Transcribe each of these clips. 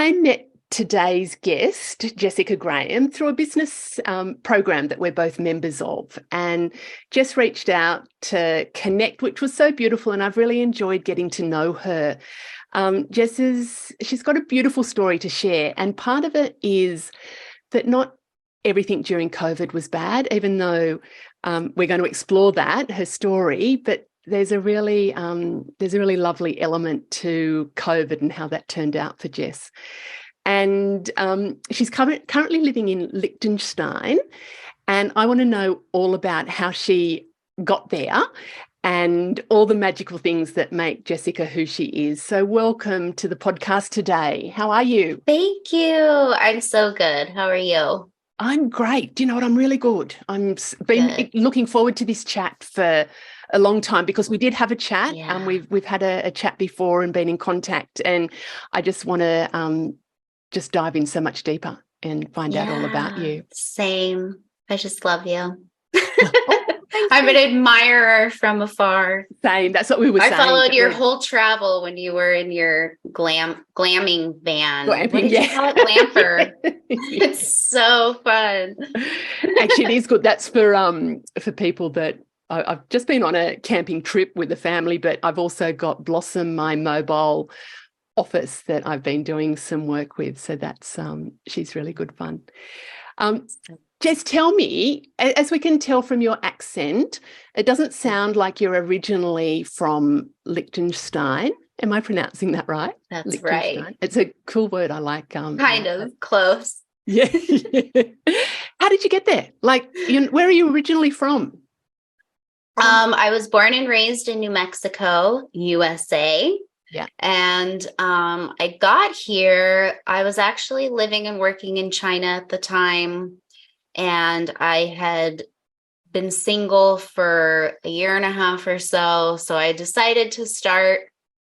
I met today's guest, Jessica Graham, through a business program that we're both members of. And Jess reached out to connect, which was so beautiful. And I've really enjoyed getting to know her. She's got a beautiful story to share. And part of it is that not everything during COVID was bad, even though we're going to explore that, her story. But there's a really lovely element to COVID and how that turned out for Jess. And she's currently living in Liechtenstein, and I want to know all about how she got there and all the magical things that make Jessica who she is. So welcome to the podcast today. How are you? Thank you. I'm so good. How are you? I'm great. Do you know what? I'm really good. Been looking forward to this chat for a long time because we did have a chat and we've had a chat before and been in contact, and I just want to just dive in so much deeper and find out all about you. Same. I just love you. I'm an admirer from afar. Same. That's what we were saying. I followed your whole travel when you were in your glamming van. What did you call it? Glamper. It's so fun. Actually, it is good. That's for people that I've just been on a camping trip with the family, but I've also got Blossom, my mobile office that I've been doing some work with. So that's she's really good fun. Jess, tell me, as we can tell from your accent, it doesn't sound like you're originally from Liechtenstein. Am I pronouncing that right? That's right. It's a cool word. I like. Kind of close. Yeah. How did you get there? Like, where are you originally from? I was born and raised in New Mexico, USA. Yeah. And I got here, I was actually living and working in China at the time. And I had been single for a year and a half or so. So I decided to start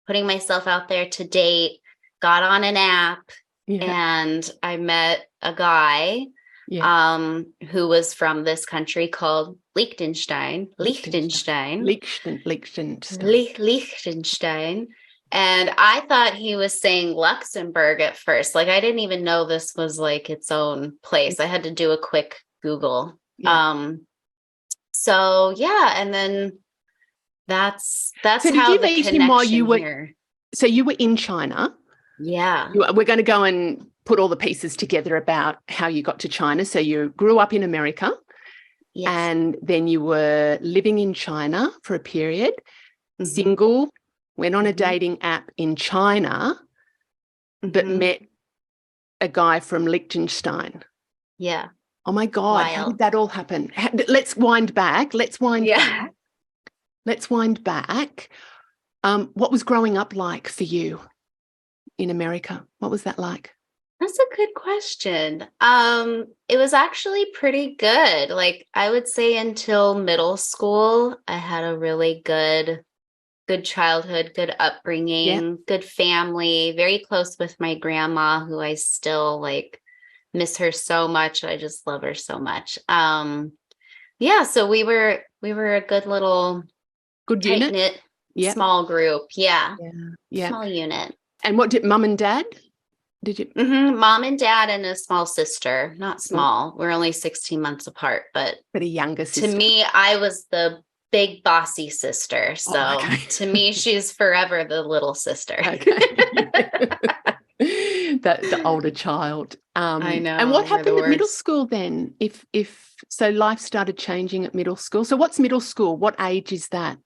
putting myself out there to date, got on an app, and I met a guy who was from this country called Liechtenstein. And I thought he was saying Luxembourg at first. Like, I didn't even know this was like its own place. I had to do a quick Google. Yeah. And then that's so how did you meet him while you were here. So you were in China. Yeah. We're going to go and put all the pieces together about how you got to China. So you grew up in America. Yes. And then you were living in China for a period, single, went on a dating app in China, but met a guy from Liechtenstein. Yeah. Oh, my God. Wild. How did that all happen? Let's wind back. Let's wind back. What was growing up like for you in America? What was that like? That's a good question. It was actually pretty good. Like, I would say until middle school, I had a really good childhood, good upbringing, good family, very close with my grandma, who I still miss her so much. I just love her so much. So we were a good tight-knit, small group. Yeah. Small unit. And what did mom and dad? Did you? Mom and dad and a small sister. Not small. We're only 16 months apart, but a younger sister. To me, I was the big bossy sister. So to me, she's forever the little sister. Okay. the older child. I know. And what happened at middle school then? If so, life started changing at middle school. So what's middle school? What age is that?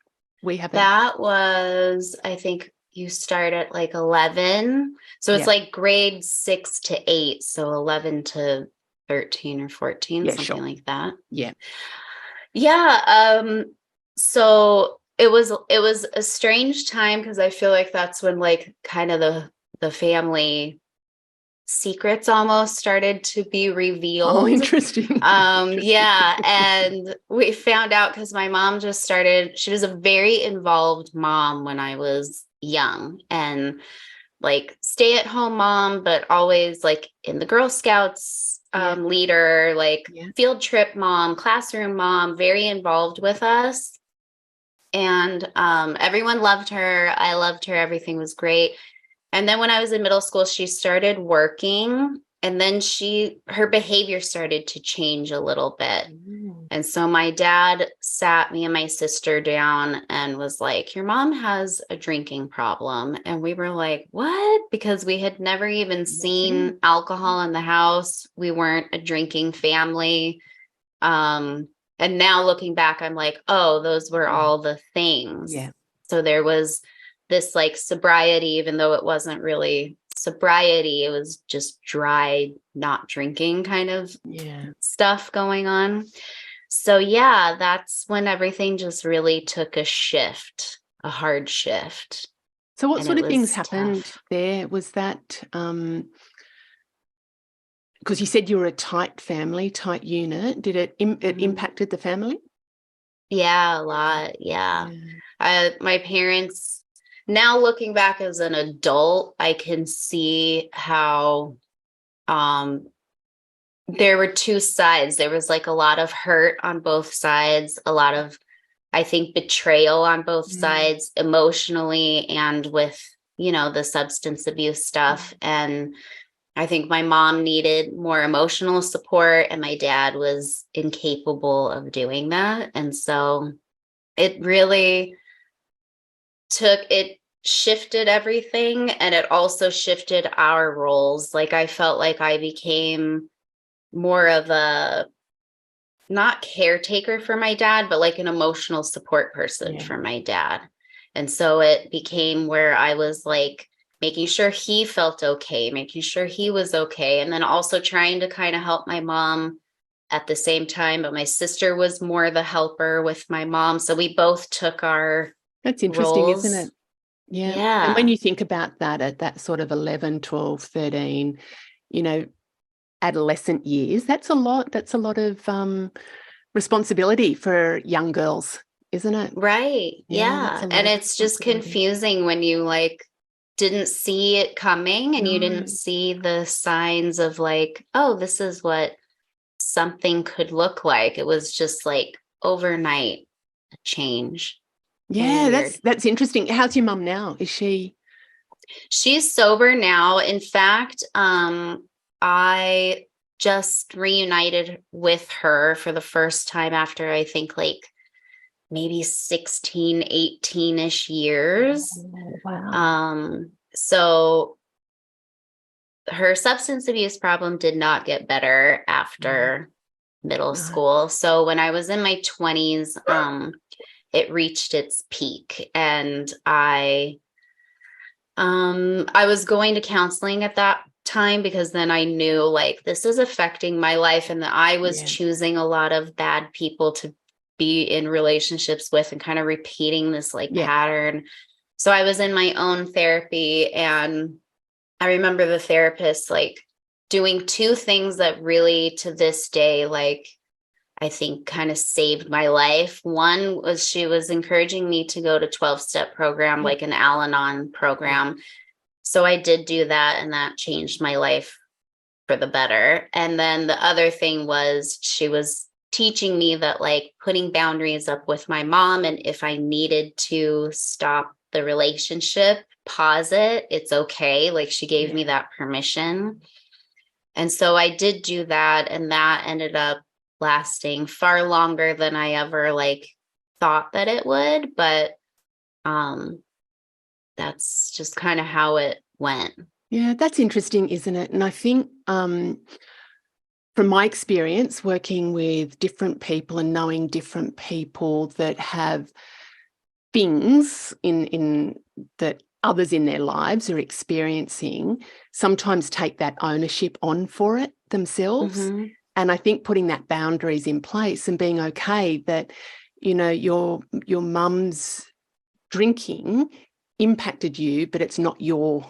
That was, I think you start at 11. So it's like grade 6 to 8. So 11 to 13 or 14, something like that. Yeah. Yeah. So it was a strange time because I feel like that's when kind of the family secrets almost started to be revealed. Oh, interesting. Yeah. And we found out because my mom she was a very involved mom when I was young, and stay at home mom, but always in the Girl Scouts leader, field trip mom, classroom mom, very involved with us. And everyone loved her. I loved her. Everything was great. And then when I was in middle school, she started working, and then her behavior started to change a little bit. And so my dad sat me and my sister down and was like, your mom has a drinking problem. And we were like, what? Because we had never even seen alcohol in the house. We weren't a drinking family. And now looking back, I'm like, oh, those were all the things. Yeah. So there was this like sobriety, even though it wasn't really sobriety, it was just dry, not drinking kind of stuff going on. So yeah, that's when everything just really took a shift, a hard shift. So what sort of things happened there? Was that because you said you were a tight family, tight unit? Did it impacted the family? Yeah, a lot. Yeah. My parents, now looking back as an adult, I can see how there were two sides. There was like a lot of hurt on both sides, a lot of, I think, betrayal on both sides, emotionally and with, the substance abuse stuff. And I think my mom needed more emotional support, and my dad was incapable of doing that. And so it really shifted everything. And it also shifted our roles. Like I felt like I became more of a, not caretaker for my dad, but like an emotional support person for my dad. And so it became where I was like making sure he felt okay, making sure he was okay. And then also trying to kind of help my mom at the same time. But my sister was more the helper with my mom. So we both took our That's interesting, roles. isn't it? Yeah. And when you think about that at that sort of 11, 12, 13, adolescent years, that's a lot of responsibility for young girls, isn't it? Right. Yeah. And it's just confusing when you like didn't see it coming and you didn't see the signs of like, oh, this is what something could look like. It was just like overnight a change. Yeah, that's interesting. How's your mum now? Is she? She's sober now. In fact, I just reunited with her for the first time after I think like maybe 16, 18-ish years. Oh, wow. So her substance abuse problem did not get better after middle school. So when I was in my 20s, it reached its peak, and I was going to counseling at that time because then I knew like this is affecting my life, and that I was choosing a lot of bad people to be in relationships with and kind of repeating this like pattern. So I was in my own therapy, and I remember the therapist like doing two things that really to this day, like I think kind of saved my life. One was she was encouraging me to go to 12-step program, like an Al-Anon program. So I did do that, and that changed my life for the better. And then the other thing was she was teaching me that like putting boundaries up with my mom, and if I needed to stop the relationship, pause it, it's okay. Like she gave me that permission. And so I did do that, and that ended up lasting far longer than I ever like thought that it would. But that's just kind of how it went. Yeah, that's interesting, isn't it? And I think from my experience working with different people and knowing different people that have things in that others in their lives are experiencing, sometimes take that ownership on for it themselves. Mm-hmm. And I think putting that boundaries in place and being okay that, your mum's drinking impacted you, but it's not your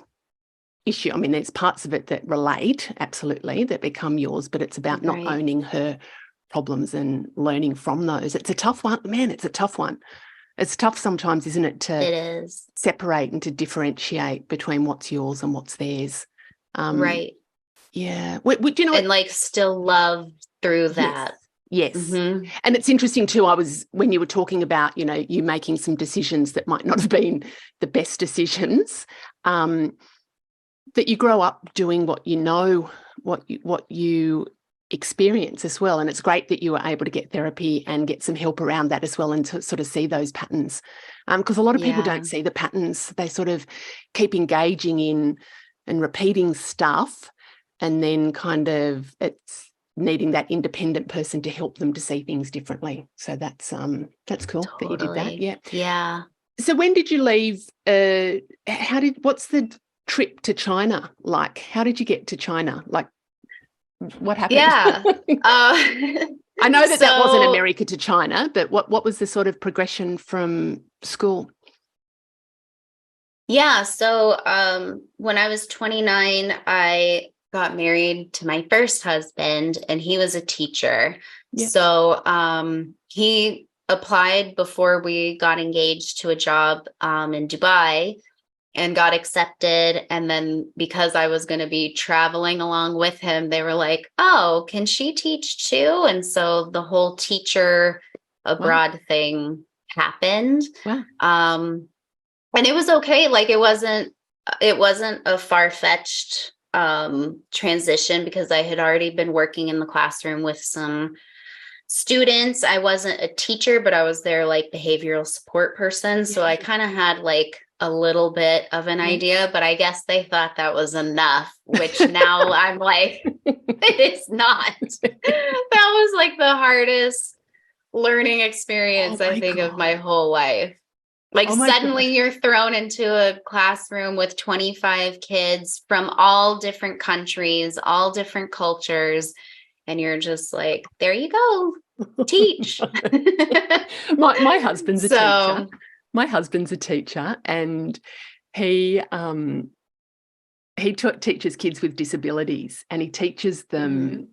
issue. I mean, there's parts of it that relate, absolutely, that become yours, but it's about not owning her problems and learning from those. It's a tough one. Man, it's a tough one. It's tough sometimes, isn't it, to separate and to differentiate between what's yours and what's theirs. Right. Yeah. And like still love through that. Yes. Mm-hmm. And it's interesting too, when you were talking about, you making some decisions that might not have been the best decisions, that you grow up doing what you know, what you experience as well. And it's great that you were able to get therapy and get some help around that as well, and to sort of see those patterns. Because a lot of people don't see the patterns. They sort of keep engaging in and repeating stuff, and then kind of it's needing that independent person to help them to see things differently. So that's cool that you did that. Yeah. Yeah. So when did you leave? What's the trip to China like? How did you get to China? Like, what happened? Yeah. I know that wasn't America to China, but what was the sort of progression from school? Yeah. So when I was 29, I got married to my first husband, and he was a teacher. Yeah. So he applied before we got engaged to a job in Dubai and got accepted. And then because I was going to be traveling along with him, they were like, oh, can she teach too? And so the whole teacher abroad thing happened. Wow. And it was okay. Like it wasn't a far-fetched transition, because I had already been working in the classroom with some students. I wasn't a teacher, but I was their like behavioral support person. So I kind of had like a little bit of an idea, but I guess they thought that was enough, which now I'm like, it is not. That was like the hardest learning experience, I think, of my whole life. Like suddenly you're thrown into a classroom with 25 kids from all different countries, all different cultures. And you're just like, there you go, teach. my husband's a teacher. My husband's a teacher, and he teaches kids with disabilities, and he teaches them,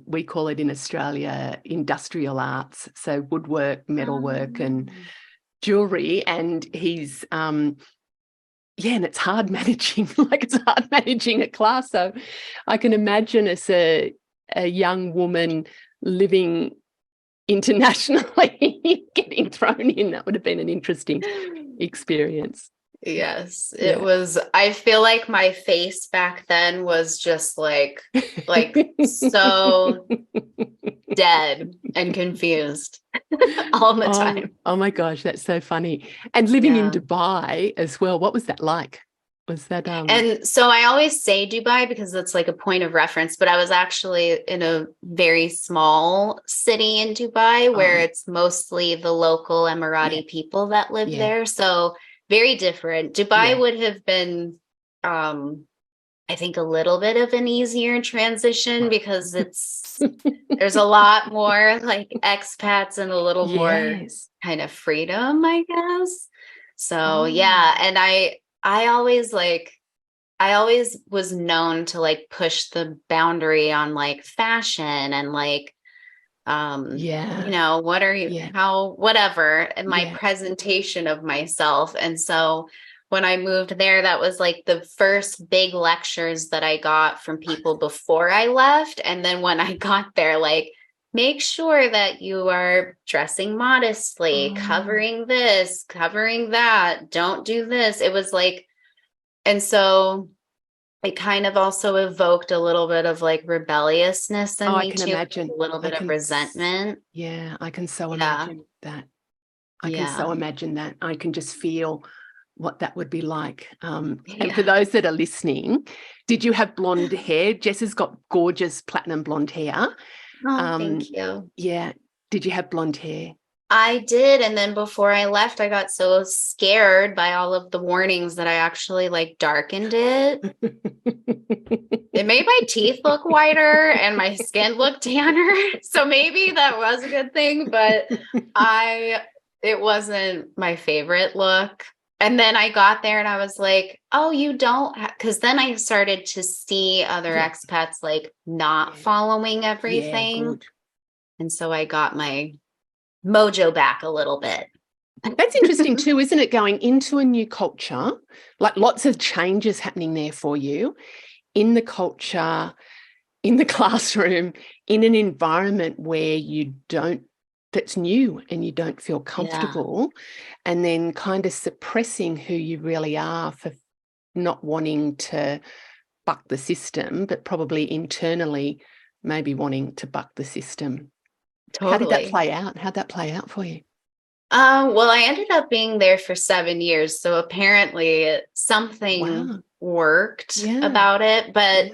we call it in Australia, industrial arts. So woodwork, metalwork and jewelry. And he's, and it's hard managing, it's hard managing a class. So I can imagine as a young woman living internationally getting thrown in, that would have been an interesting experience. Yes, it was. I feel like my face back then was just like so dead and confused all the time. Oh my gosh, that's so funny. And living in Dubai as well, what was that like? Was that And so I always say Dubai because it's like a point of reference, but I was actually in a very small city in Dubai where it's mostly the local Emirati people that live there. So very different. Dubai would have been, I think, a little bit of an easier transition because there's a lot more like expats and a little more kind of freedom, I guess. So and I always was known to like push the boundary on like fashion and like, you know, what are you, how, whatever, and my presentation of myself. And so when I moved there, that was like the first big lectures that I got from people before I left. And then when I got there, like, make sure that you are dressing modestly, covering this, covering that, don't do this. It was like, and so it kind of also evoked a little bit of like rebelliousness in me too, imagine. A little bit of resentment. Yeah, I can so imagine that. I can so imagine that. I can just feel what that would be like. And for those that are listening, did you have blonde hair? Jess has got gorgeous platinum blonde hair. Oh, thank you. Yeah. Did you have blonde hair? I did. And then before I left, I got so scared by all of the warnings that I actually like darkened it. It made my teeth look whiter and my skin look tanner. So maybe that was a good thing, but it wasn't my favorite look. And then I got there and I was like, oh, you don't, because then I started to see other expats like not following everything. And so I got my mojo back a little bit. That's interesting too, isn't it? Going into a new culture, like lots of changes happening there for you in the culture, in the classroom, in an environment where that's new and you don't feel comfortable, and then kind of suppressing who you really are for not wanting to buck the system, but probably internally maybe wanting to buck the system. Totally. How did that play out? How'd that play out for you? Well, I ended up being there for 7 years. So apparently something worked about it. But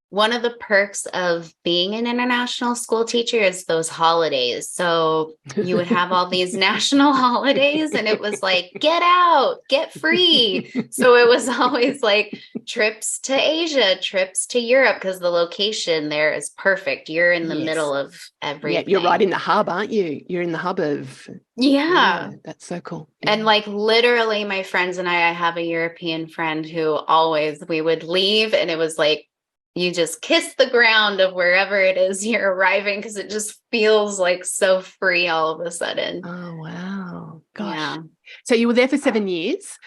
one of the perks of being an international school teacher is those holidays. So you would have all these national holidays and it was like, get out, get free. So it was always like trips to Asia, trips to Europe, because the location there is perfect. You're in the middle of everything. Yeah, you're right in the hub, aren't you? You're in the hub of... Yeah. That's so cool. And like literally my friends and I have a European friend who always, we would leave and it was like, you just kiss the ground of wherever it is you're arriving, because it just feels like so free all of a sudden. Oh, wow. Gosh. Yeah. So you were there for 7 years.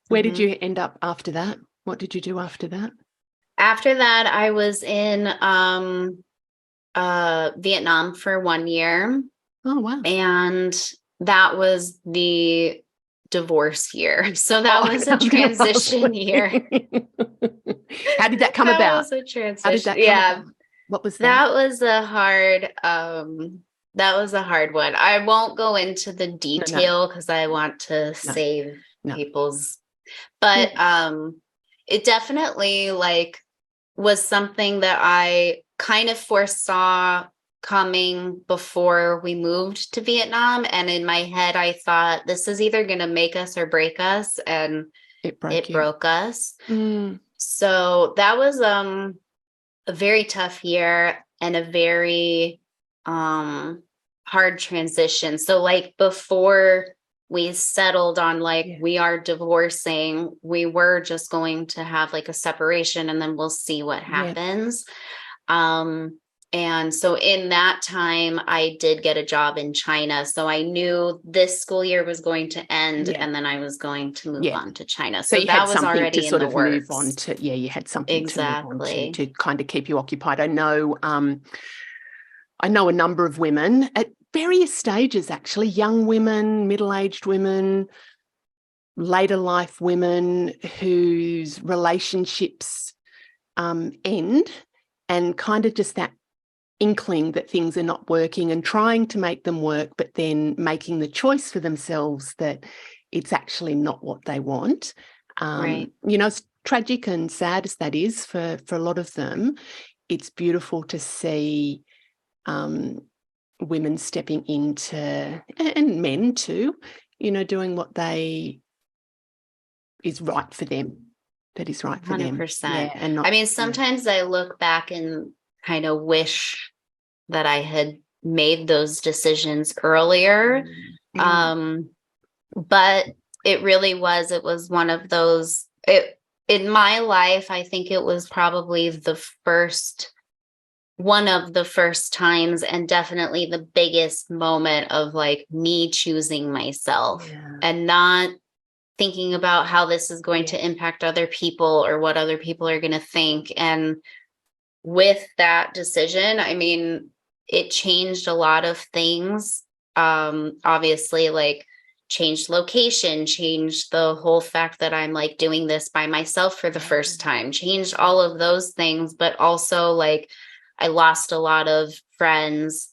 Where did you end up after that? What did you do after that? After that, I was in Vietnam for 1 year. Oh, wow. And that was the divorce year. So that was a transition year. How did that come about? That was a transition. How did that come about? What was that? That was a hard one. I won't go into the detail because I want to save people's, but it definitely like was something that I kind of foresaw coming before we moved to Vietnam. And in my head, I thought this is either going to make us or break us. And it broke us. So that was a very tough year and a very hard transition. So like before we settled on like we are divorcing, we were just going to have like a separation and then we'll see what happens. And so in that time, I did get a job in China. So I knew this school year was going to end and then I was going to move on to China. So that was already to sort of move on to, you had something to move on to kind of keep you occupied. I know a number of women at various stages, actually, young women, middle-aged women, later life women whose relationships end, and kind of just that inkling that things are not working and trying to make them work, but then making the choice for themselves that it's actually not what they want. You know, as tragic and sad as that is for a lot of them, it's beautiful to see women stepping into, and men too, you know, doing what is right for them. That is right for 100%. them. Yeah, and not, I mean, sometimes I look back and kind of wish that I had made those decisions earlier. But it really was, it was one of those, in my life, I think it was probably one of the first times and definitely the biggest moment of like me choosing myself and not thinking about how this is going to impact other people or what other people are going to think. And with that decision, I mean, it changed a lot of things. Obviously, like changed location, changed the whole fact that I'm like doing this by myself for the first time, changed all of those things, but also like I lost a lot of friends.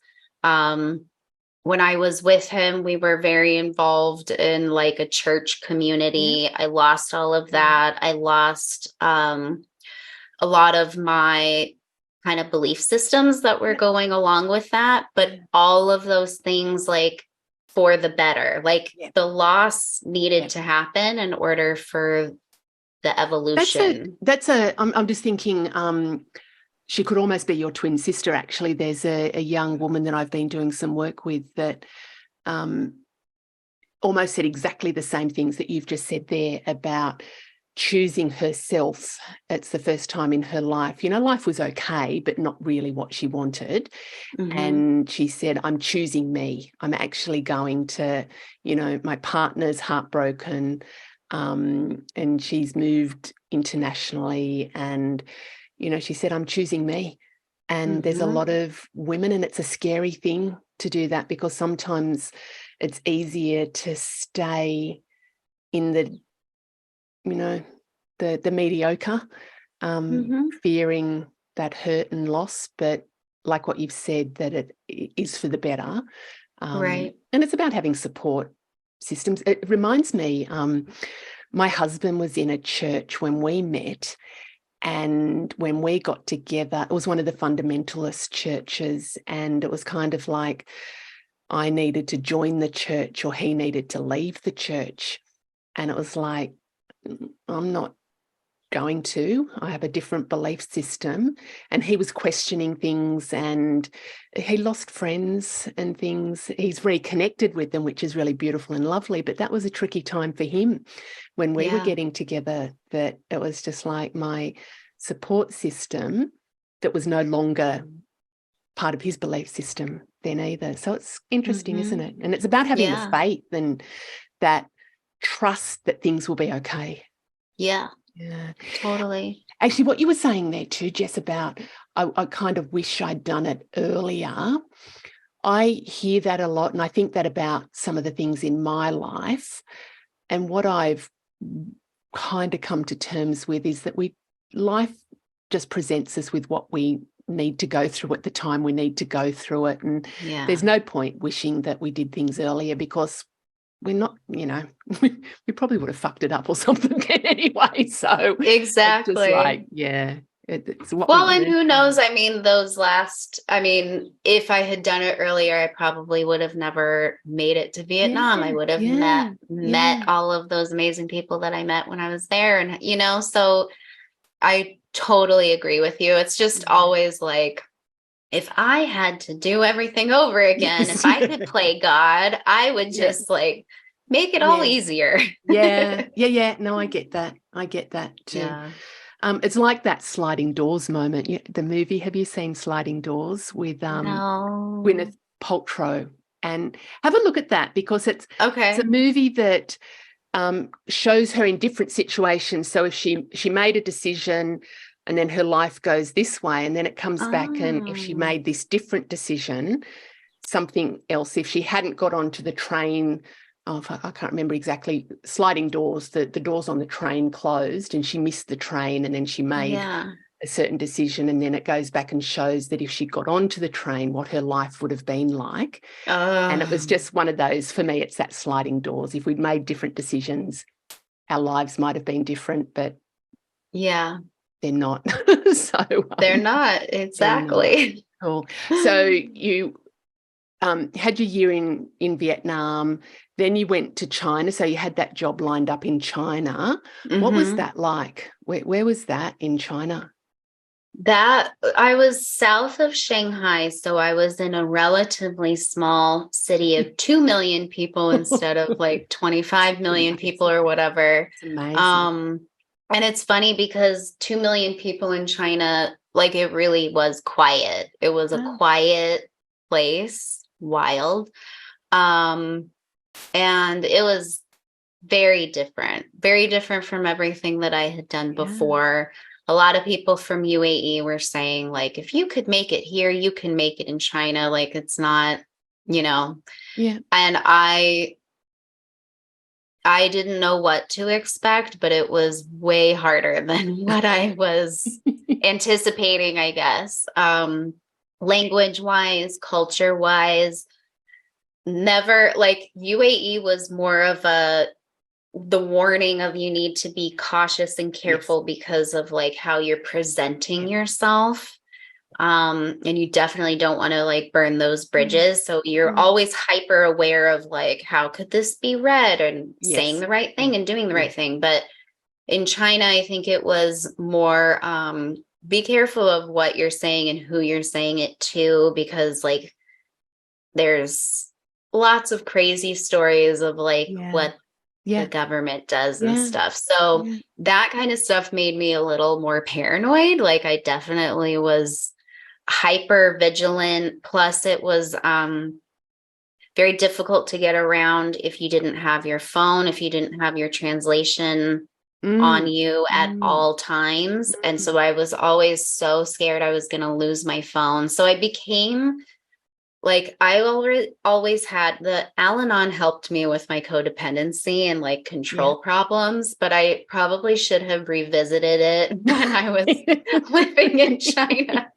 When I was with him, we were very involved in like a church community. I lost all of that. I lost a lot of my kind of belief systems that were going along with that. But all of those things like for the better, like the loss needed to happen in order for the evolution. I'm just thinking, she could almost be your twin sister, actually. There's a young woman that I've been doing some work with that almost said exactly the same things that you've just said there about choosing herself. It's the first time in her life. You know, life was okay, but not really what she wanted. And she said, I'm choosing me. I'm actually going to, you know, my partner's heartbroken and she's moved internationally and, you know, she said, I'm choosing me. And there's a lot of women, and it's a scary thing to do that because sometimes it's easier to stay in the, you know, the mediocre fearing that hurt and loss, but like what you've said, that it is for the better. Right. And it's about having support systems. It reminds me, my husband was in a church when we met, and when we got together, it was one of the fundamentalist churches, and it was kind of like I needed to join the church or he needed to leave the church. And it was like, I'm not going to. I have a different belief system. And he was questioning things, and he lost friends and things. He's reconnected with them, which is really beautiful and lovely. But that was a tricky time for him when we were getting together, that it was just like my support system that was no longer part of his belief system then either. So it's interesting, isn't it? And it's about having the faith and that trust that things will be okay. Yeah, totally. Actually, what you were saying there too, Jess, about I kind of wish I'd done it earlier. I hear that a lot, and I think that about some of the things in my life. And what I've kind of come to terms with is that life just presents us with what we need to go through at the time we need to go through it. And there's no point wishing that we did things earlier, because we're not, we probably would have fucked it up or something anyway. So exactly, it's just like, it's what and who knows? I mean, if I had done it earlier, I probably would have never made it to Vietnam. I would have met all of those amazing people that I met when I was there. And, so I totally agree with you. It's just always like, if I had to do everything over again, if I could play God, I would just like make it all easier. No, I get that. I get that too. Yeah. It's like that sliding doors moment. The movie, have you seen Sliding Doors with no. Gwyneth Paltrow? And have a look at that, because it's a movie that shows her in different situations. So if she made a decision and then her life goes this way, and then it comes back, and if she made this different decision, something else, if she hadn't got onto the train, I can't remember exactly, sliding doors, the doors on the train closed and she missed the train, and then she made a certain decision, and then it goes back and shows that if she got onto the train, what her life would have been like. And it was just one of those, for me, it's that sliding doors. If we'd made different decisions, our lives might have been different, but they're not. They're not, exactly. They're not. Cool. So you had your year in Vietnam, then you went to China, so you had that job lined up in China. What was that like? Where was that in China? That I was south of Shanghai, so I was in a relatively small city of 2 million people instead of like 25 million people or whatever. It's amazing. And it's funny because 2 million people in China, like, it really was quiet. It was a quiet place, wild. And it was very different from everything that I had done before. A lot of people from UAE were saying, like, if you could make it here, you can make it in China. Like, it's not, And I didn't know what to expect, but it was way harder than what I was anticipating, I guess. Language-wise, culture-wise, never, like, UAE was more of the warning of you need to be cautious and careful because of like how you're presenting yourself. And you definitely don't want to like burn those bridges. So you're always hyper aware of like, how could this be read, and saying the right thing and doing the right thing. But in China, I think it was more, be careful of what you're saying and who you're saying it to, because like there's lots of crazy stories of like what the government does and stuff. So that kind of stuff made me a little more paranoid. Like, I definitely was hyper vigilant. Plus it was very difficult to get around if you didn't have your phone, if you didn't have your translation on you at all times. And so I was always so scared I was going to lose my phone. So I became like I always had the Al-Anon helped me with my codependency and like control problems, but I probably should have revisited it when I was living in China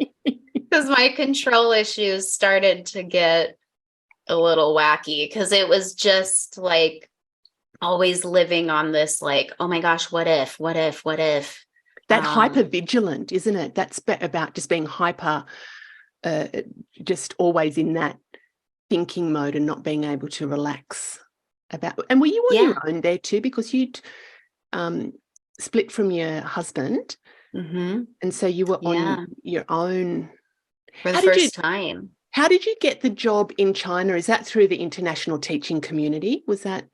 because my control issues started to get a little wacky because it was just like always living on this like, oh my gosh, what if? That hyper vigilant, isn't it? That's about just being hyper, just always in that thinking mode and not being able to relax about. And were you on your own there too? Because you'd split from your husband. Mm-hmm. And so you were on your own. For the first time. How did you get the job in China? Is that through the international teaching community?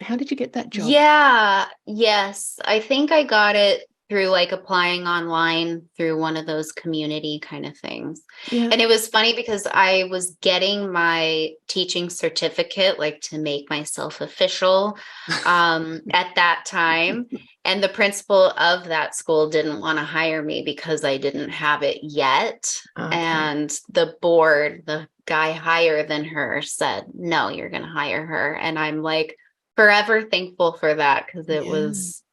How did you get that job? Yeah. Yes. I think I got it through like applying online through one of those community kind of things. Yeah. And it was funny because I was getting my teaching certificate, like to make myself official at that time. And the principal of that school didn't want to hire me because I didn't have it yet. Okay. And the board, the guy higher than her said, no, you're going to hire her. And I'm like forever thankful for that because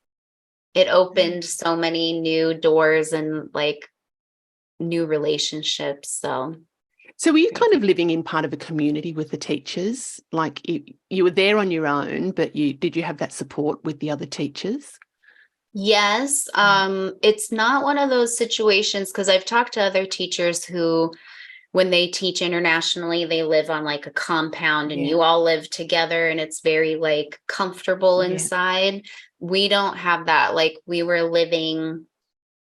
it opened so many new doors and like new relationships. So were you kind of living in part of a community with the teachers? Like you were there on your own, but did you have that support with the other teachers? Yes. It's not one of those situations because I've talked to other teachers who, when they teach internationally, they live on like a compound and you all live together and it's very like comfortable inside. We don't have that. Like we were living,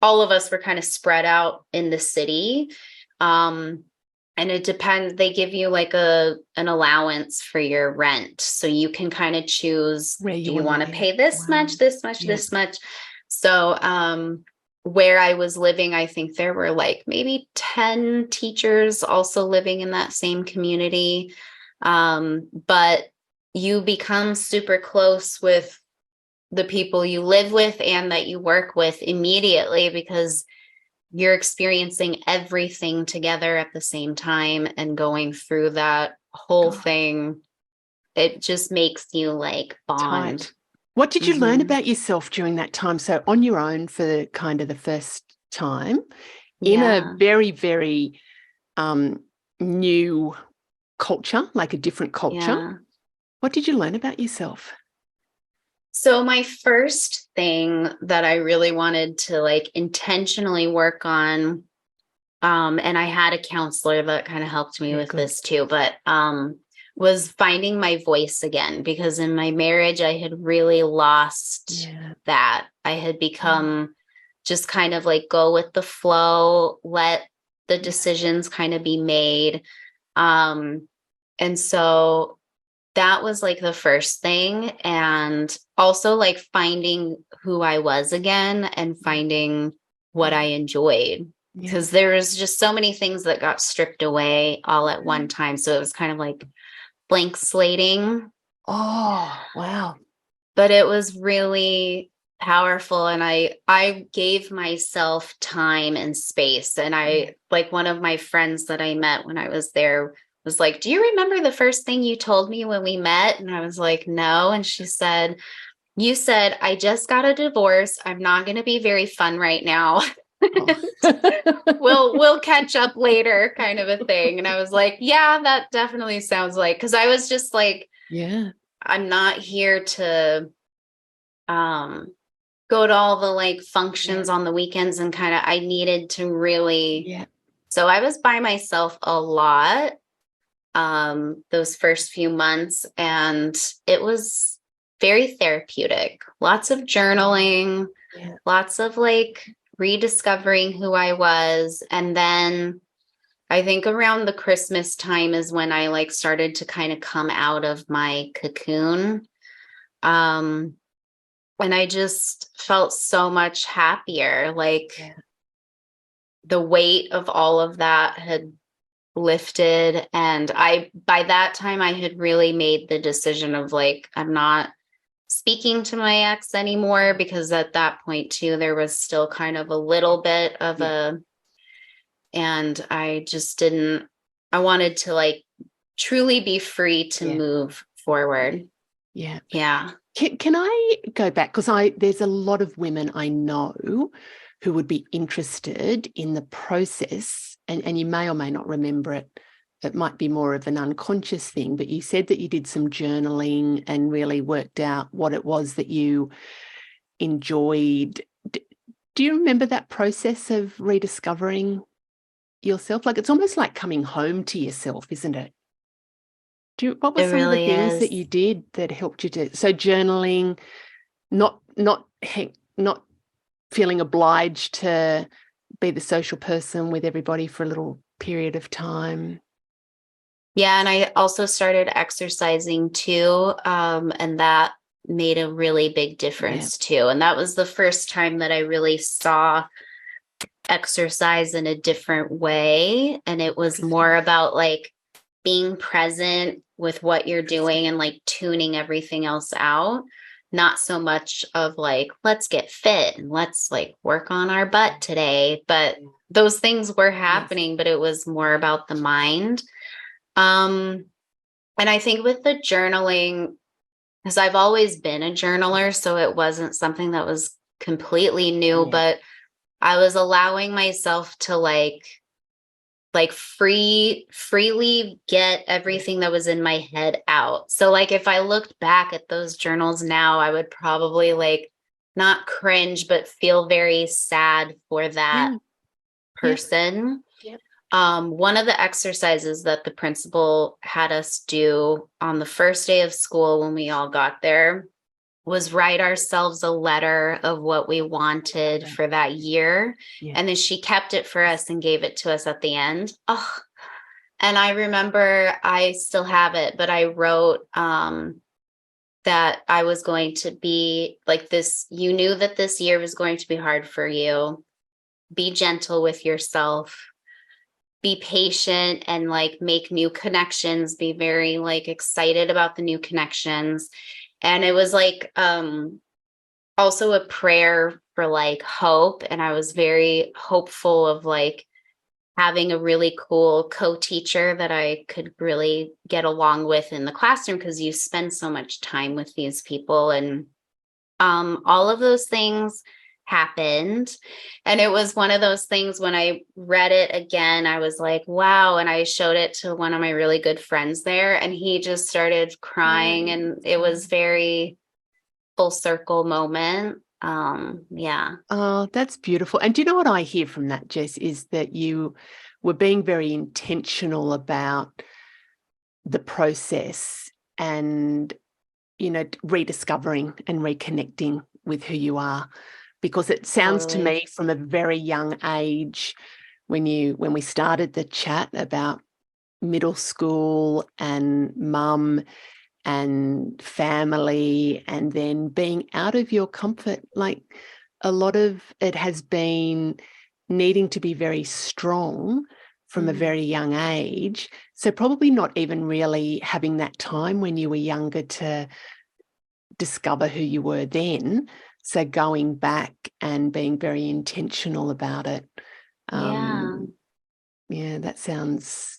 all of us were kind of spread out in the city. And it depends, they give you like an allowance for your rent. So you can kind of choose, do you want to pay this much, this much? So, where I was living, I think there were like maybe 10 teachers also living in that same community. But you become super close with the people you live with and that you work with immediately because you're experiencing everything together at the same time and going through that whole thing. It just makes you like bond. Tight. What did you learn about yourself during that time? So on your own for kind of the first time in a very, very new culture, like a different culture. Yeah. What did you learn about yourself? So my first thing that I really wanted to like intentionally work on, and I had a counselor that kind of helped me with this too, but was finding my voice again, because in my marriage, I had really lost that. I had become just kind of like go with the flow, let the decisions kind of be made. And so that was like the first thing. And also like finding who I was again and finding what I enjoyed, because there was just so many things that got stripped away all at one time. So it was kind of like blank slating. Oh, wow. But it was really powerful. And I gave myself time and space. And I, like one of my friends that I met when I was there was like, do you remember the first thing you told me when we met? And I was like, no. And she said, you said, I just got a divorce. I'm not going to be very fun right now. We'll catch up later, kind of a thing. And I was like, yeah, that definitely sounds like, because I was just like, I'm not here to go to all the like functions on the weekends, and kind of I needed to really so I was by myself a lot those first few months, and it was very therapeutic. Lots of journaling, lots of like rediscovering who I was. And then I think around the Christmas time is when I like started to kind of come out of my cocoon. And I just felt so much happier. Like the weight of all of that had lifted. And by that time I had really made the decision of like, I'm not speaking to my ex anymore, because at that point too, there was still kind of a little bit of and I just didn't, I wanted to like truly be free to move forward. Yeah. Yeah. Can I go back? Because there's a lot of women I know who would be interested in the process, and you may or may not remember it. It might be more of an unconscious thing, but you said that you did some journaling and really worked out what it was that you enjoyed. Do you remember that process of rediscovering yourself? Like, it's almost like coming home to yourself, isn't it? What were It some of the really things that is. you did that helped you to? So journaling, not feeling obliged to be the social person with everybody for a little period of time. Yeah. And I also started exercising too. And that made a really big difference too. And that was the first time that I really saw exercise in a different way. And it was more about like being present with what you're doing and like tuning everything else out. Not so much of like, let's get fit and let's like work on our butt today. But those things were happening, but it was more about the mind. And I think with the journaling, because I've always been a journaler, so it wasn't something that was completely new, but I was allowing myself to freely get everything that was in my head out. So like if I looked back at those journals now, I would probably like not cringe, but feel very sad for that person. Yep. One of the exercises that the principal had us do on the first day of school when we all got there was write ourselves a letter of what we wanted for that year. And then she kept it for us and gave it to us at the end. Oh, and I remember, I still have it, but I wrote that I was going to be like this. You knew that this year was going to be hard for you. Be gentle with yourself. Be patient and like make new connections. Be very like excited about the new connections. And it was like also a prayer for like hope. And I was very hopeful of like having a really cool co-teacher that I could really get along with in the classroom, because you spend so much time with these people. And all of those things happened. And it was one of those things when I read it again, I was like, wow. And I showed it to one of my really good friends there, and he just started crying. And it was very full circle moment. Yeah. Oh, that's beautiful. And do you know what I hear from that, Jess, is that you were being very intentional about the process and, rediscovering and reconnecting with who you are. Because it sounds to me from a very young age, when we started the chat about middle school and mum and family, and then being out of your comfort, like a lot of it has been needing to be very strong from a very young age. So probably not even really having that time when you were younger to discover who you were then. So going back and being very intentional about it. That sounds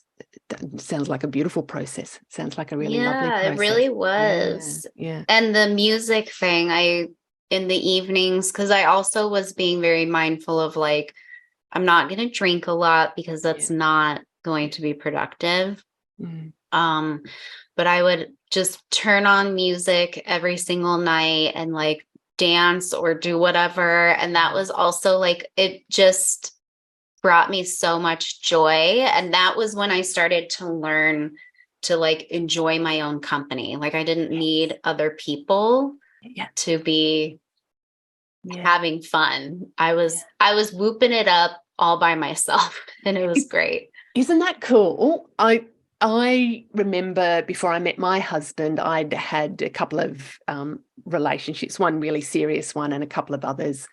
like a beautiful process. Sounds like a really lovely process. It really was. Yeah. And the music thing, in the evenings, because I also was being very mindful of like, I'm not going to drink a lot because that's not going to be productive. But I would just turn on music every single night and like dance or do whatever. And that was also like, it just brought me so much joy. And that was when I started to learn to like enjoy my own company. Like I didn't need other people to be having fun. I was whooping it up all by myself, and it was great. Isn't that cool? I remember before I met my husband, I'd had a couple of relationships, one really serious one and a couple of others,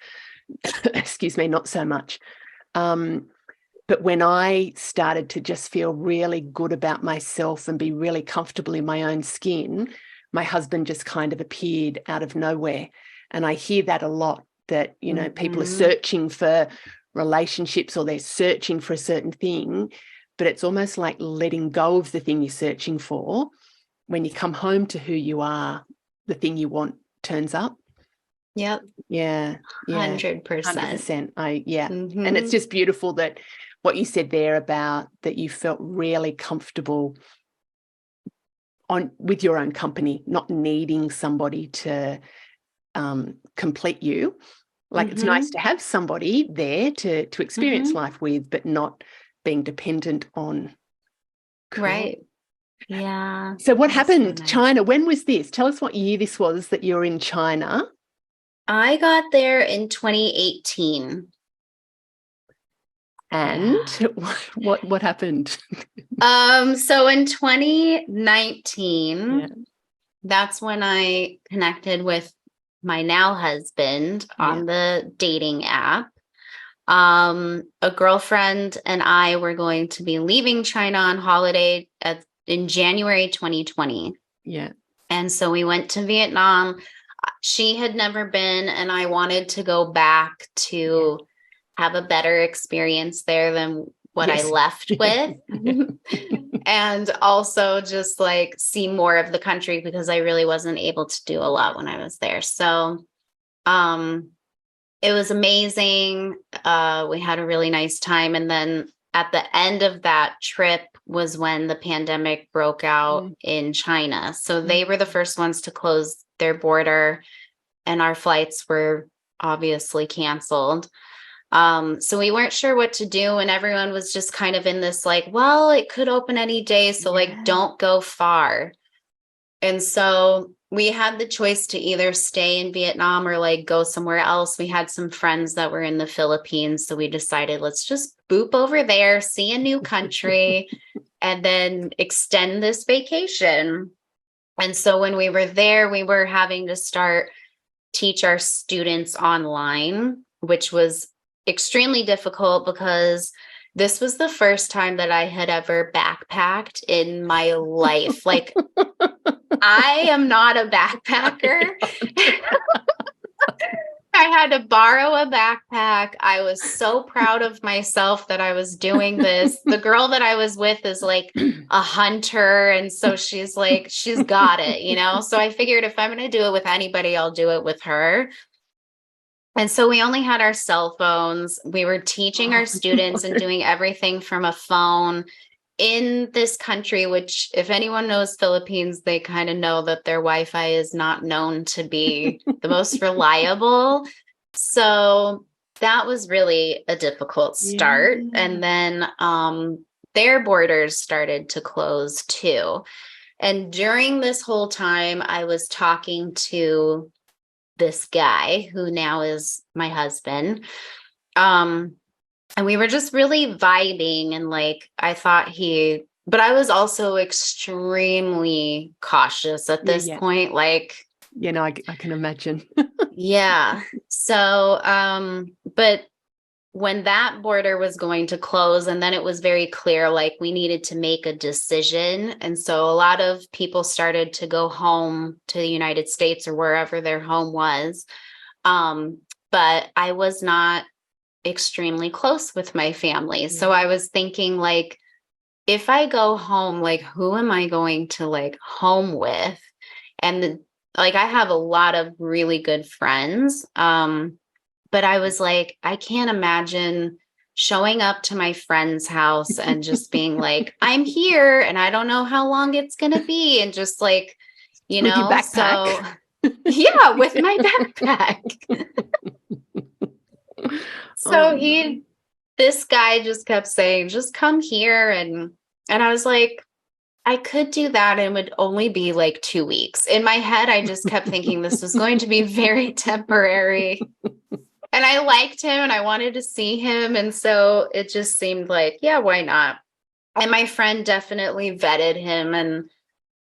excuse me, not so much. But when I started to just feel really good about myself and be really comfortable in my own skin, my husband just kind of appeared out of nowhere. And I hear that a lot, that, people are searching for relationships or they're searching for a certain thing. but it's almost like letting go of the thing you're searching for. When you come home to who you are, the thing you want turns up. Yep. Yeah. 100%. 100%. Mm-hmm. And it's just beautiful that what you said there about that you felt really comfortable with your own company, not needing somebody to complete you. Like it's nice to have somebody there to experience life with, but not being dependent on. Cool. Right. Yeah. So what happened? So nice. China, when was this? Tell us what year this was that you're in China. I got there in 2018. And what happened? So in 2019, that's when I connected with my now husband on the dating app. A girlfriend and I were going to be leaving China on holiday in January 2020. Yeah. And so we went to Vietnam. She had never been, and I wanted to go back to have a better experience there than what I left with. And also just like see more of the country because I really wasn't able to do a lot when I was there. So it was amazing. We had a really nice time. And then at the end of that trip was when the pandemic broke out in China. So they were the first ones to close their border, and our flights were obviously canceled. So we weren't sure what to do. And everyone was just kind of in this like, well, it could open any day. So like, don't go far. And so we had the choice to either stay in Vietnam or like go somewhere else. We had some friends that were in the Philippines. So we decided, let's just boop over there, see a new country, and then extend this vacation. And so when we were there, we were having to teach our students online, which was extremely difficult because this was the first time that I had ever backpacked in my life. Like, I am not a backpacker. I had to borrow a backpack. I was so proud of myself that I was doing this. The girl that I was with is like a hunter. And so she's like, she's got it, you know? So I figured if I'm going to do it with anybody, I'll do it with her. And so we only had our cell phones. We were teaching our students and doing everything from a phone in this country, which if anyone knows Philippines, they kind of know that their Wi-Fi is not known to be the most reliable. So that was really a difficult start. And then their borders started to close too. And during this whole time, I was talking to this guy who now is my husband. And we were just really vibing, and like, I thought but I was also extremely cautious at this point. Like, I can imagine. So, but when that border was going to close, and then it was very clear, like we needed to make a decision. And so a lot of people started to go home to the United States or wherever their home was. But I was not extremely close with my family. So I was thinking, like, if I go home, like, who am I going to like home with? And like, I have a lot of really good friends. But I was like, I can't imagine showing up to my friend's house and just being like, I'm here and I don't know how long it's going to be. And just like, you with know, your backpack. So with my backpack. So this guy just kept saying, just come here. And I was like, I could do that. And it would only be like 2 weeks. In my head, I just kept thinking this was going to be very temporary. And I liked him and I wanted to see him. And so it just seemed like, yeah, why not? And my friend definitely vetted him and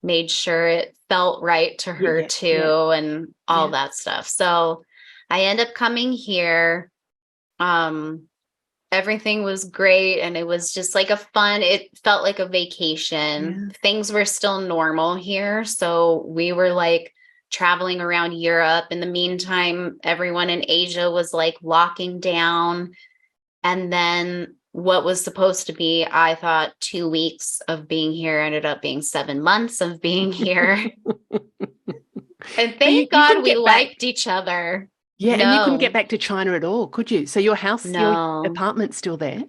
made sure it felt right to her too, and all that stuff. So I ended up coming here. Everything was great. And it was just like it felt like a vacation. Things were still normal here. So we were like traveling around Europe. In the meantime, everyone in Asia was like locking down. And then what was supposed to be, I thought, 2 weeks of being here ended up being 7 months of being here. And So thank you God couldn't we get back. liked each other. Yeah, and you couldn't get No, back to China at all, could you? So your house, your no. apartment's still there?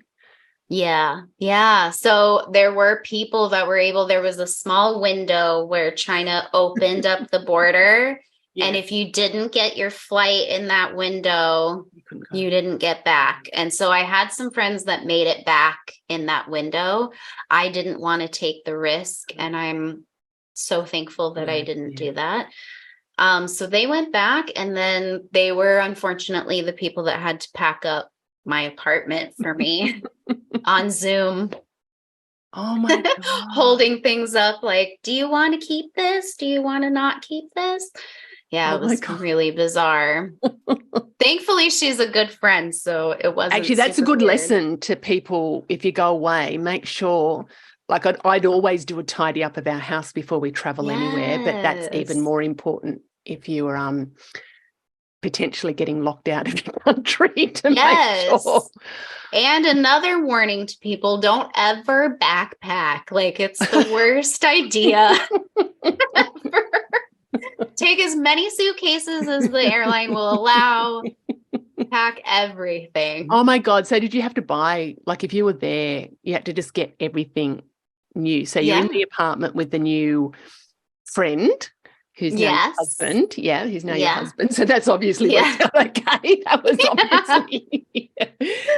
Yeah. Yeah. So there were people that were able, there was a small window where China opened up the border. And Yeah. if you didn't get your flight in that window, You couldn't go. you didn't get back. And so I had some friends that made it back in that window. I didn't want to take the risk. And I'm so thankful that I Right, didn't yeah. do that. So they went back, and then they were unfortunately the people that had to pack up my apartment for me on Zoom, Oh my God. holding things up like, do you want to keep this? Do you want to not keep this? Yeah, Oh it my was God. really bizarre. Thankfully, she's a good friend, so it wasn't Actually, that's a super good weird. lesson to people. If you go away, make sure, like I'd always do a tidy up of our house before we travel anywhere, but that's even Yes. more important if you are potentially getting locked out of your country to make sure. Yes. And another warning to people, don't ever backpack. Like, it's the worst idea ever. Take as many suitcases as the airline will allow. Pack everything. Oh my God. So did you have to buy, like if you were there, you had to just get everything new. So you're in the apartment with the new friend who's now your Yes. husband. Yeah, who's now your Yeah. husband. So that's obviously Yeah. worked out okay. That was obviously that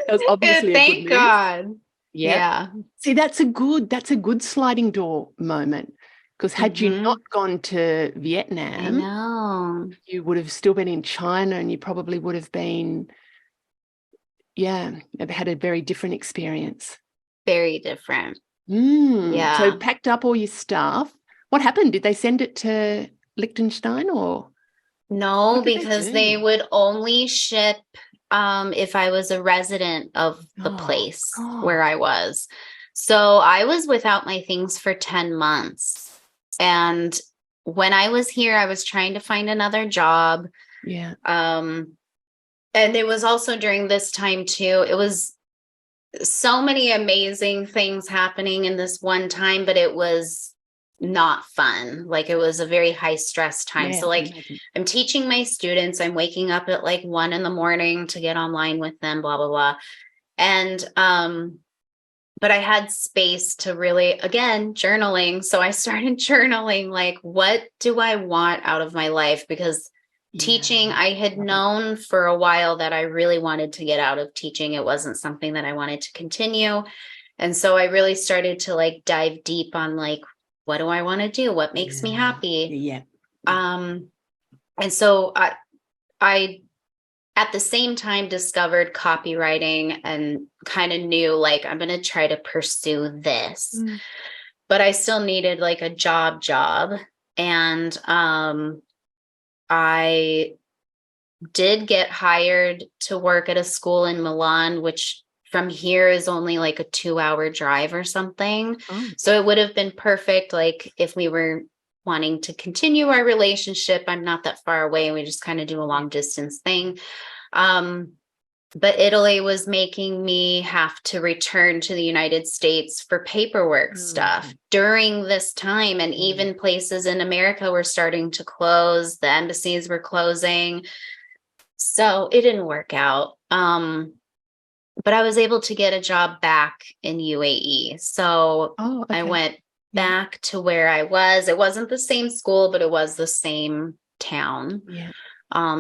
was obviously a good Thank move. God. Yep. Yeah. See, that's a good sliding door moment. Because had you not gone to I Vietnam, know. you would have still been in China, and you probably would have been, have had a very different experience. Very different. So Yeah. packed up all your stuff. What happened? Did they send it to Liechtenstein, or No, what did they because do? they would only ship if I was a resident of the Oh, place God. where I was. So I was without my things for 10 months. And when I was here, I was trying to find another job. Yeah. And it was also during this time too. It was so many amazing things happening in this one time, but it was not fun. Like, it was a very high stress time. Yeah, So I can like, imagine. I'm teaching my students, I'm waking up at like 1 a.m. to get online with them, blah, blah, blah. And, but I had space to really, again, journaling. So I started journaling, like, what do I want out of my life? Because teaching, I had known for a while that I really wanted to get out of teaching. It wasn't something that I wanted to continue. And so I really started to like dive deep on like, what do I want to do? What makes me happy? Yeah. And so I at the same time discovered copywriting and kind of knew like, I'm going to try to pursue this, but I still needed like a job. And I did get hired to work at a school in Milan, which from here is only like a 2-hour drive or something. Oh. So it would have been perfect. Like, if we were wanting to continue our relationship, I'm not that far away. We just kind of do a long distance thing. But Italy was making me have to return to the United States for paperwork stuff during this time. And even places in America were starting to close. The embassies were closing. So it didn't work out. But I was able to get a job back in UAE. So I went back to where I was. It wasn't the same school, but it was the same town. Yeah.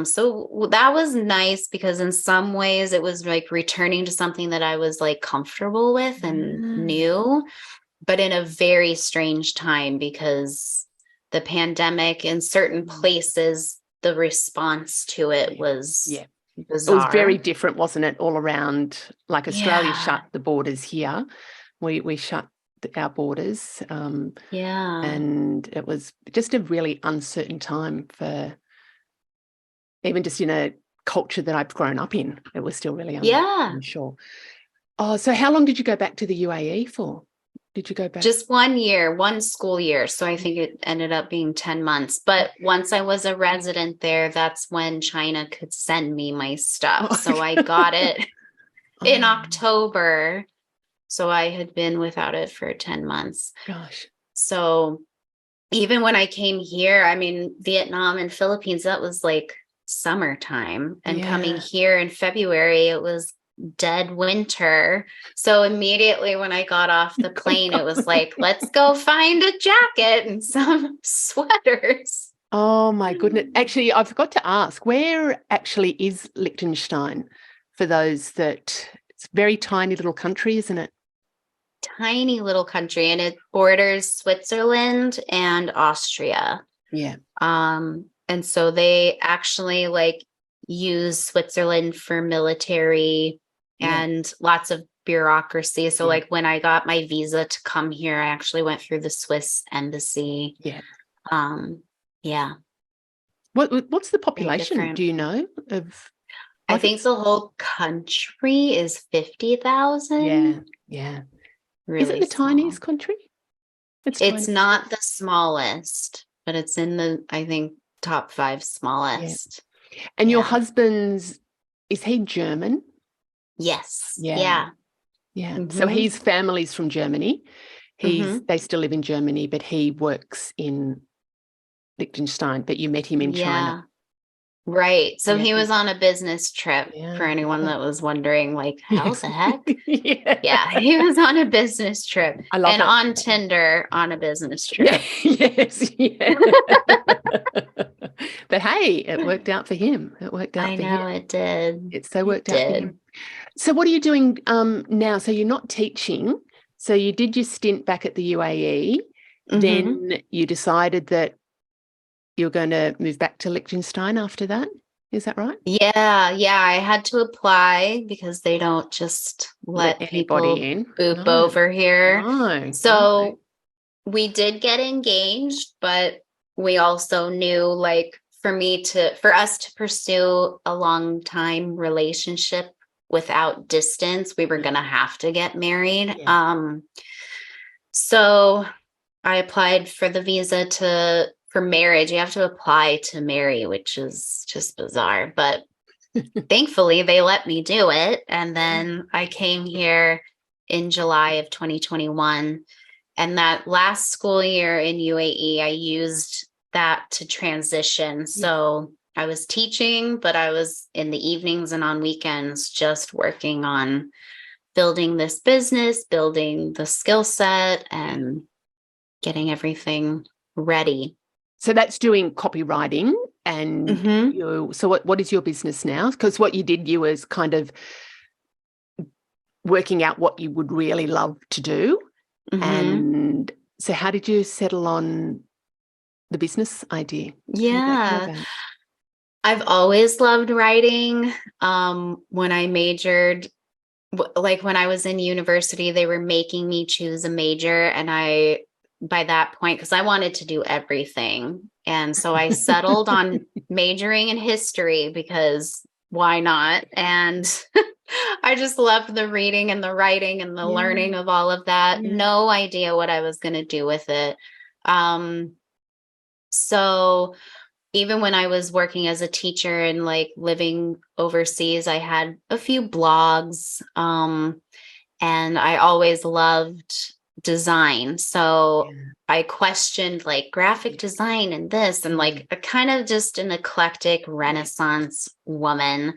So that was nice because in some ways it was like returning to something that I was like comfortable with and knew, but in a very strange time because the pandemic in certain places, the response to it was bizarre. It was very different, wasn't it? All around, like Australia shut the borders here. We shut our borders. And it was just a really uncertain time for even just in a culture that I've grown up in. It was still really unsure. Oh, so how long did you go back to the UAE for? Did you go back? Just 1 year, one school year. So I think it ended up being 10 months. But once I was a resident there, that's when China could send me my stuff. So I got it in October. So I had been without it for 10 months. Gosh. So even when I came here, I mean, Vietnam and Philippines, that was like summertime. And coming here in February, it was dead winter. So immediately when I got off the plane, it was like, let's go find a jacket and some sweaters. Oh my goodness. Actually, I forgot to ask, where actually is Liechtenstein for those that it's a very tiny little country, isn't it? Tiny little country, and it borders Switzerland and Austria. Yeah. And so they actually like use Switzerland for military and lots of bureaucracy. So like when I got my visa to come here, I actually went through the Swiss embassy. Yeah. Yeah. What's the population? Do you know of? I think the whole country is 50,000. Yeah. Yeah. Really is it the tiniest country? It's not the smallest, but it's in the, I think, top 5 smallest. Yeah. And your husband's, is he German? Yes. Yeah. Mm-hmm. So his family's from Germany. They still live in Germany, but he works in Liechtenstein, but you met him in China. Right. So he was on a business trip for anyone that was wondering, like, how the heck? He was on a business trip. I love it. On Tinder on a business trip. Yes. But hey, it worked out for him. I know it did. It so worked out for him. So what are you doing now? So you're not teaching. So you did your stint back at the UAE. Then you decided that you're going to move back to Liechtenstein after that. Is that right? Yeah. I had to apply because they don't just let people in. Boop over here. No. So we did get engaged, but we also knew, like, for us to pursue a long time relationship without distance, we were going to have to get married. So I applied for the visa for marriage. You have to apply to marry, which is just bizarre, but thankfully they let me do it. And then I came here in July of 2021. And that last school year in UAE, I used that to transition. So I was teaching, but I was in the evenings and on weekends just working on building this business, building the skill set, and getting everything ready. So that's doing copywriting. And so what is your business now? Because what you did, you was kind of working out what you would really love to do. And so how did you settle on the business idea? I've always loved writing. When I majored, like when I was in university, they were making me choose a major. And by that point, because I wanted to do everything. And so I settled on majoring in history because why not? And I just loved the reading and the writing and the learning of all of that. No idea what I was going to do with it. So even when I was working as a teacher and like living overseas, I had a few blogs, and I always loved design. So I questioned like graphic design and this, and like a kind of just an eclectic Renaissance woman.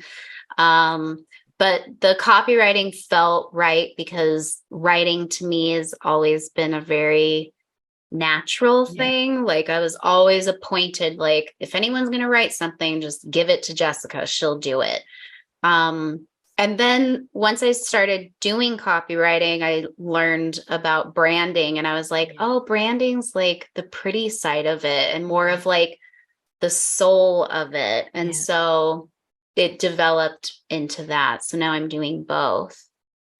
But the copywriting felt right because writing to me has always been a very natural thing. Like I was always appointed, like if anyone's going to write something, just give it to Jessica, she'll do it. And then once I started doing copywriting, I learned about branding, and I was like, oh, branding's like the pretty side of it and more of like the soul of it. And so it developed into that. So now I'm doing both,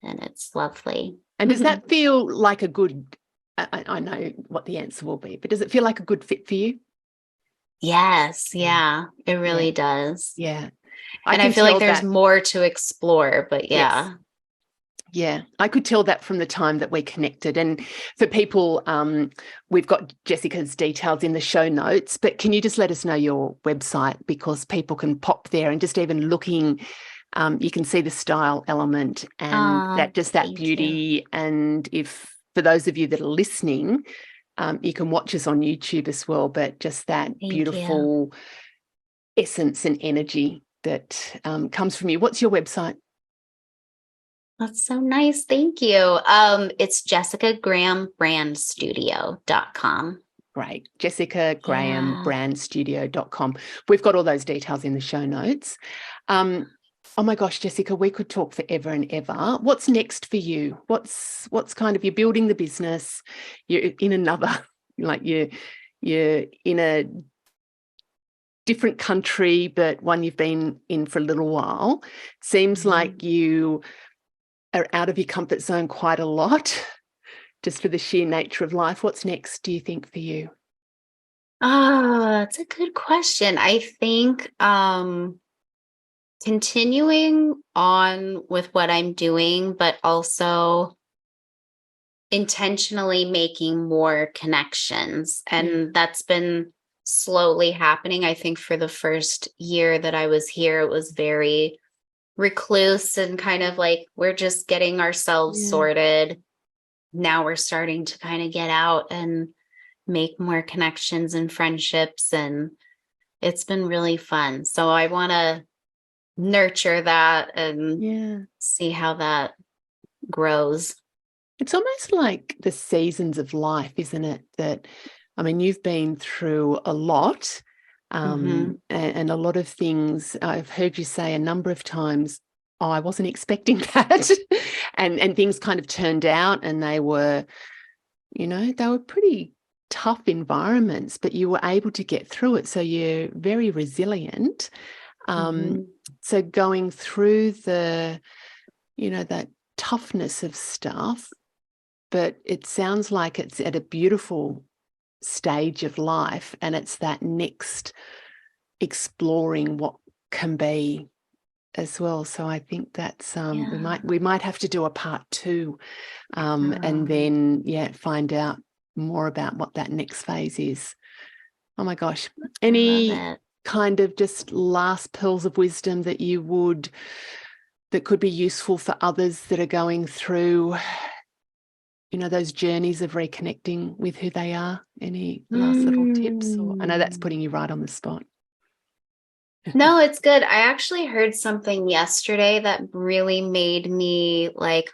and it's lovely. And does that feel like a good, I know what the answer will be, but does it feel like a good fit for you? Yes. Yeah, it really does. Yeah. And I feel like there's more to explore, but yeah. Yeah, I could tell that from the time that we connected. And for people, we've got Jessica's details in the show notes, but can you just let us know your website, because people can pop there and just even looking You can see the style element and that Thank beauty. you. And if for those of you that are listening, you can watch us on YouTube as well, but just that Thank you. beautiful essence and energy that comes from you. What's your website? That's so nice. Thank you. It's jessicagrahambrandstudio.com. Great. jessicagrahambrandstudio.com. We've got all those details in the show notes. Oh my gosh, Jessica, we could talk forever and ever. What's next for you? What's kind of, you're building the business, you're in another, like you're in a different country, but one you've been in for a little while. Seems like you are out of your comfort zone quite a lot, just for the sheer nature of life. What's next, do you think, for you? That's a good question. I think continuing on with what I'm doing, but also intentionally making more connections. And that's been slowly happening. I think for the first year that I was here, it was very recluse and kind of like we're just getting ourselves sorted. Now we're starting to kind of get out and make more connections and friendships, and it's been really fun. So I want to nurture that and see how that grows. It's almost like the seasons of life, isn't it? That, I mean, you've been through a lot, and a lot of things. I've heard you say a number of times, oh, I wasn't expecting that. and things kind of turned out, and they were pretty tough environments, but you were able to get through it. So you're very resilient. So going through that toughness of stuff, but it sounds like it's at a beautiful stage of life, and it's that next exploring what can be as well. So I think that's we might have to do a part 2, and then find out more about what that next phase is. Oh my gosh. Any kind of just last pearls of wisdom that could be useful for others that are going through those journeys of reconnecting with who they are? Any last little tips? Or I know that's putting you right on the spot. No, it's good. I actually heard something yesterday that really made me like,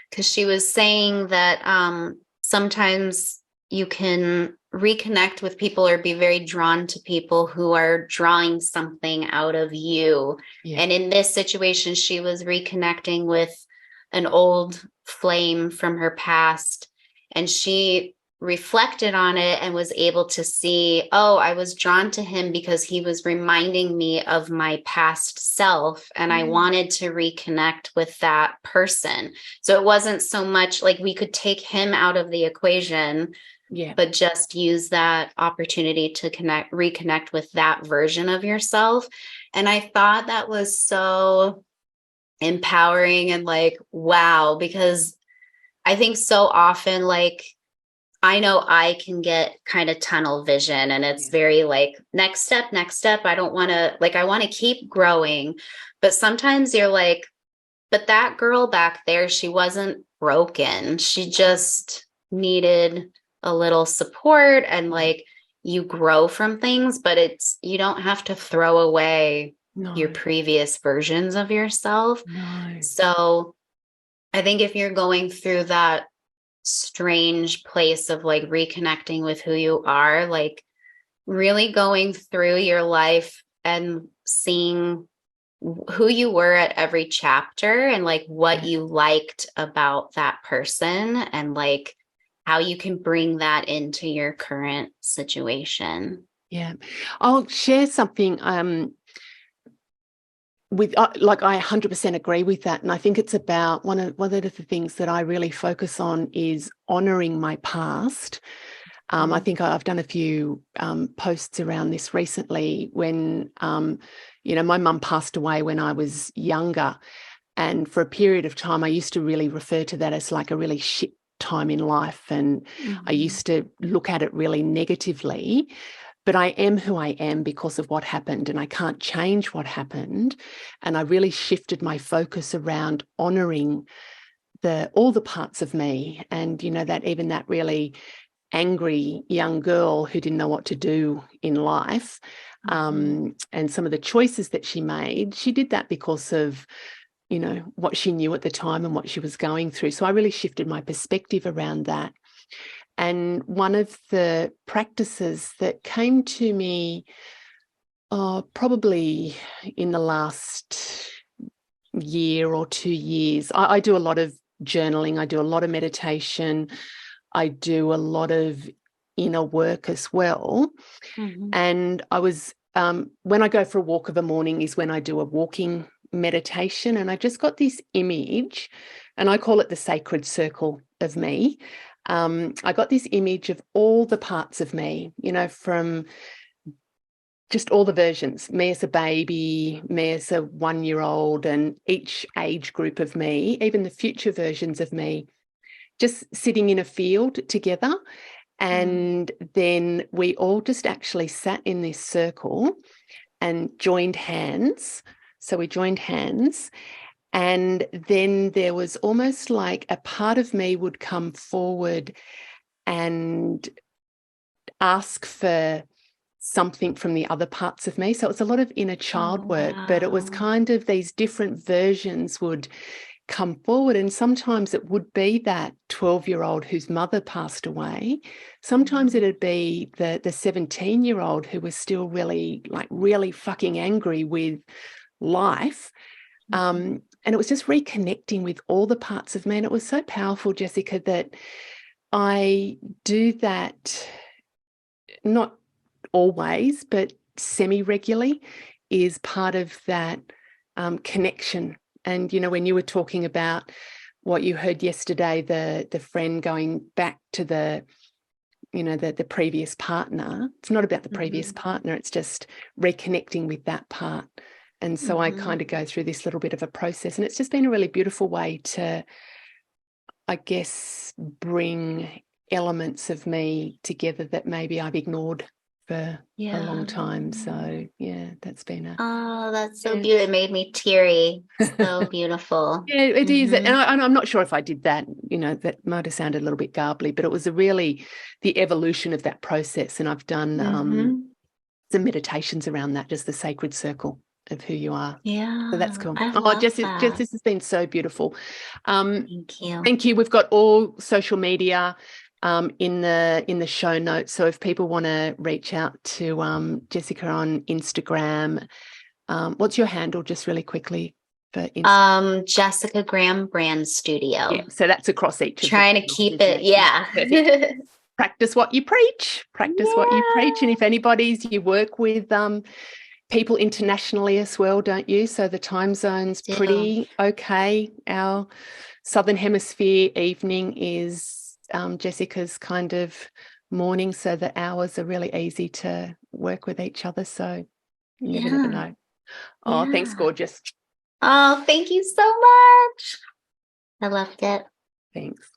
because she was saying that sometimes you can reconnect with people or be very drawn to people who are drawing something out of you. And in this situation, she was reconnecting with an old flame from her past, and she reflected on it and was able to see, oh, I was drawn to him because he was reminding me of my past self, and I wanted to reconnect with that person. So it wasn't so much like we could take him out of the equation, but just use that opportunity to reconnect with that version of yourself. And I thought that was so empowering and like, wow, because I think so often, like, I know I can get kind of tunnel vision, and it's very like next step. I don't want to, like, I want to keep growing, but sometimes you're like, but that girl back there, she wasn't broken. She just needed a little support, and like you grow from things, but you don't have to throw away your previous versions of yourself. So I think if you're going through that strange place of like reconnecting with who you are, like really going through your life and seeing who you were at every chapter, and like what you liked about that person, and like how you can bring that into your current situation. I'll share something with like I 100% agree with that, and I think it's about one of the things that I really focus on is honoring my past. I think I've done a few posts around this recently when my mum passed away when I was younger, and for a period of time I used to really refer to that as like a really shit time in life, and I used to look at it really negatively. but I am who I am because of what happened, and I can't change what happened. And I really shifted my focus around honoring all the parts of me. And, that really angry young girl who didn't know what to do in life, and some of the choices that she made, she did that because of, what she knew at the time and what she was going through. So I really shifted my perspective around that. And one of the practices that came to me probably in the last year or 2 years, I do a lot of journaling, I do a lot of meditation, I do a lot of inner work as well. And I was, when I go for a walk of a morning is when I do a walking meditation, and I just got this image, and I call it the sacred circle of me. I got this image of all the parts of me, from just all the versions, me as a baby, me as a 1-year-old, and each age group of me, even the future versions of me, just sitting in a field together. And then we all just actually sat in this circle and joined hands. So we joined hands, and then there was almost like a part of me would come forward and ask for something from the other parts of me. So it's a lot of inner child work, but it was kind of these different versions would come forward. And sometimes it would be that 12-year-old whose mother passed away. Sometimes it'd be the 17-year-old who was still really fucking angry with life. And it was just reconnecting with all the parts of me. And it was so powerful, Jessica, that I do that not always, but semi-regularly is part of that connection. And, when you were talking about what you heard yesterday, the friend going back to the previous partner, it's not about the previous partner, it's just reconnecting with that part. And so I kind of go through this little bit of a process, and it's just been a really beautiful way to, I guess, bring elements of me together that maybe I've ignored for a long time. So that's been that's so beautiful. It made me teary. So beautiful. Yeah, it is. And I'm not sure if I did that, that might have sounded a little bit garbly, but it was really the evolution of that process. And I've done some meditations around that, just the sacred circle of who you are. Yeah. So that's cool. I love Jess, that. this has been so beautiful. Thank you. Thank you. We've got all social media in the show notes. So if people want to reach out to Jessica on Instagram, what's your handle, just really quickly? For Instagram? Jessica Graham Brand Studio. Yeah, so that's across each of trying to keep it. Yeah. Practice what you preach. Practice what you preach. And if you work with people internationally as well, don't you? So the time zone's pretty okay. Our Southern Hemisphere evening is Jessica's kind of morning, so the hours are really easy to work with each other. So you never know. Oh, thanks, gorgeous. Oh, thank you so much. I loved it. Thanks.